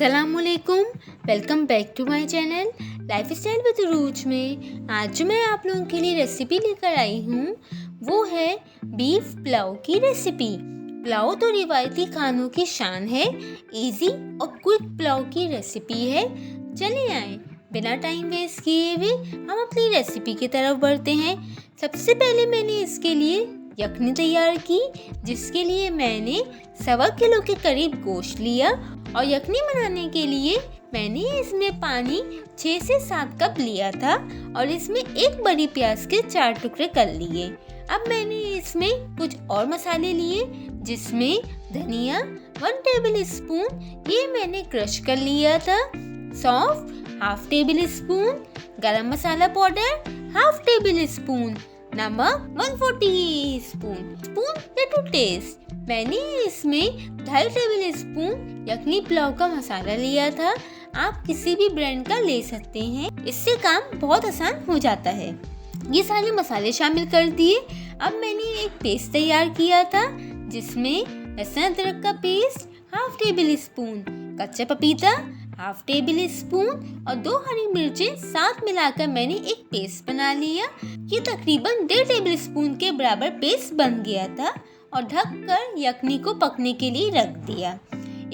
अस्सलामुअलैकुम, welcome back to my channel lifestyle with Ruj में। आज जो मैं आप लोगों के लिए रेसिपी लेकर आई हूँ वो है बीफ पुलाव की रेसिपी। पुलाव तो रिवायती खानों की शान है, इजी और क्विक पुलाव की रेसिपी है। चलिए आए बिना टाइम वेस्ट किए हुए हम अपनी रेसिपी की तरफ बढ़ते हैं। सबसे पहले मैंने इसके लिए यखनी तैयार की, जिसके लिए मैंने 1.25 किलो के करीब गोश्त लिया और यखनी बनाने के लिए मैंने इसमें पानी 6 से 7 कप लिया था और इसमें एक बड़ी प्याज के 4 टुकड़े कर लिए। अब मैंने इसमें कुछ और मसाले लिए, जिसमें धनिया 1 टेबल स्पून ये मैंने क्रश कर लिया था, सौंफ 1/2 टेबल स्पून, गरम मसाला पाउडर 1/2 टेबल स्पून, नमक 1/4 टीस्पून या टू टेस्ट। मैंने इसमें 2.5 टेबल स्पून यखनी पुलाव का मसाला लिया था। आप किसी भी ब्रांड का ले सकते हैं, इससे काम बहुत आसान हो जाता है। ये सारे मसाले शामिल कर दिए। अब मैंने एक पेस्ट तैयार किया था, जिसमें लहसुन अदरक का पेस्ट 1/2 टेबल स्पून, कच्चा पपीता 1/2 टेबल स्पून और 2 हरी मिर्चें साथ मिलाकर मैंने एक पेस्ट बना लिया। ये तकरीबन 1.5 टेबल स्पून के बराबर पेस्ट बन गया था और ढककर यखनी को पकने के लिए रख दिया।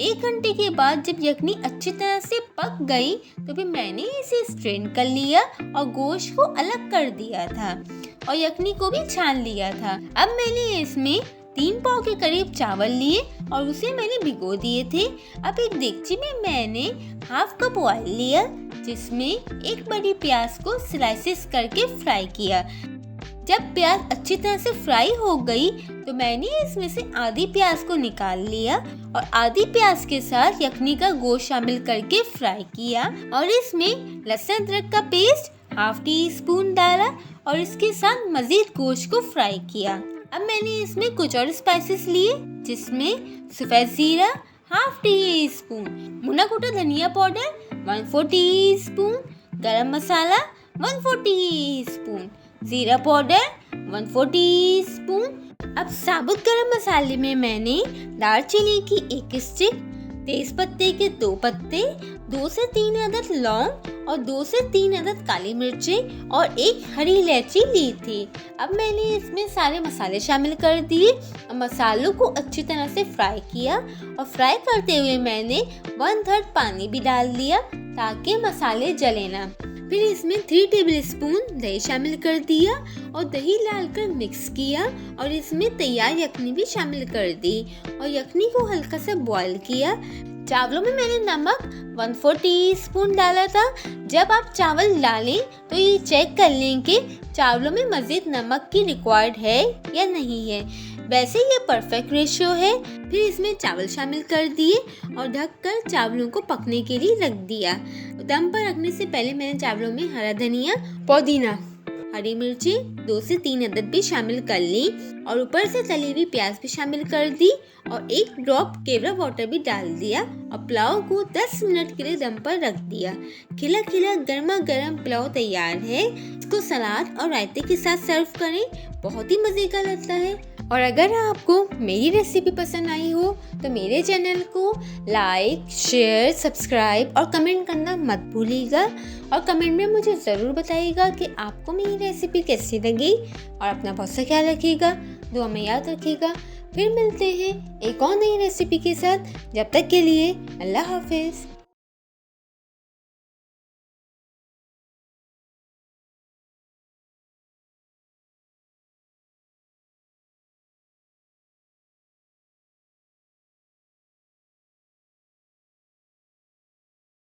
1 घंटे के बाद जब यखनी अच्छी तरह से पक गई तो फिर मैंने इसे स्ट्रेन कर लिया और गोश्त को अलग कर दिया था और यखनी को भी छान लिया था। अब मैंने इसमें 3 पाव के करीब चावल लिए और उसे मैंने भिगो दिए थे। अब एक देगची में मैंने 1/2 कप ऑयल लिया, जिसमें एक बड़ी प्याज को स्लाइसेस करके फ्राई किया। जब प्याज अच्छी तरह से फ्राई हो गई तो मैंने इसमें से आधी प्याज को निकाल लिया और आधी प्याज के साथ यखनी का गोश्त शामिल करके फ्राई किया और इसमें लहसुन अदरक का पेस्ट 1/2 टीस्पून डाला और इसके साथ मजीद गोश्त को फ्राई किया। अब मैंने इसमें कुछ और स्पाइसेस लिए, जिसमें सफेद जीरा 1/2 टीस्पून, भुना कुटा धनिया पाउडर 1/4 टीस्पून, गरम मसाला 1/4 टीस्पून, जीरा पाउडर 1/4 टीस्पून। अब साबुत गरम मसाले में मैंने दालचीनी की 1 स्टिक, तेज पत्ते के 2 पत्ते, 2 से 3 अदद लौंग और 2 से 3 अदद काली मिर्चें और 1 हरी इलायची ली थी। अब मैंने इसमें सारे मसाले शामिल कर दिए और मसालों को अच्छी तरह से फ्राई किया और फ्राई करते हुए मैंने 1/3 पानी भी डाल दिया ताकि मसाले जले ना। फिर इसमें 3 टेबल स्पून दही शामिल कर दिया और दही डालकर मिक्स किया और इसमें तैयार यखनी भी शामिल कर दी और यखनी को हल्का सा बॉईल किया। चावलों में मैंने नमक 1/4 टीस्पून डाला था। जब आप चावल डालें तो ये चेक कर लें कि चावलों में मजीद नमक की रिक्वायर्ड है या नहीं है। वैसे ये परफेक्ट रेशियो है। फिर इसमें चावल शामिल कर दिए और ढककर चावलों को पकने के लिए रख दिया। दम पर रखने से पहले मैंने चावलों में हरा धनिया, पुदीना, हरी मिर्चें 2 से 3 अदद भी शामिल कर ली और ऊपर से तली हुई प्याज भी शामिल कर दी और 1 ड्रॉप केवड़ा वाटर भी डाल दिया और पुलाव को 10 मिनट के लिए दम पर रख दिया। खिला खिला गर्मा गर्म पुलाव तैयार है। इसको सलाद और रायते के साथ सर्व करें, बहुत ही मजे का लगता है। और अगर आपको मेरी रेसिपी पसंद आई हो तो मेरे चैनल को लाइक, शेयर, सब्सक्राइब और कमेंट करना मत भूलिएगा और कमेंट में मुझे ज़रूर बताइएगा कि आपको मेरी रेसिपी कैसी लगी और अपना बहुत सा ख्याल रखिएगा, दुआ में याद रखिएगा। फिर मिलते हैं एक और नई रेसिपी के साथ। जब तक के लिए अल्लाह हाफिज़।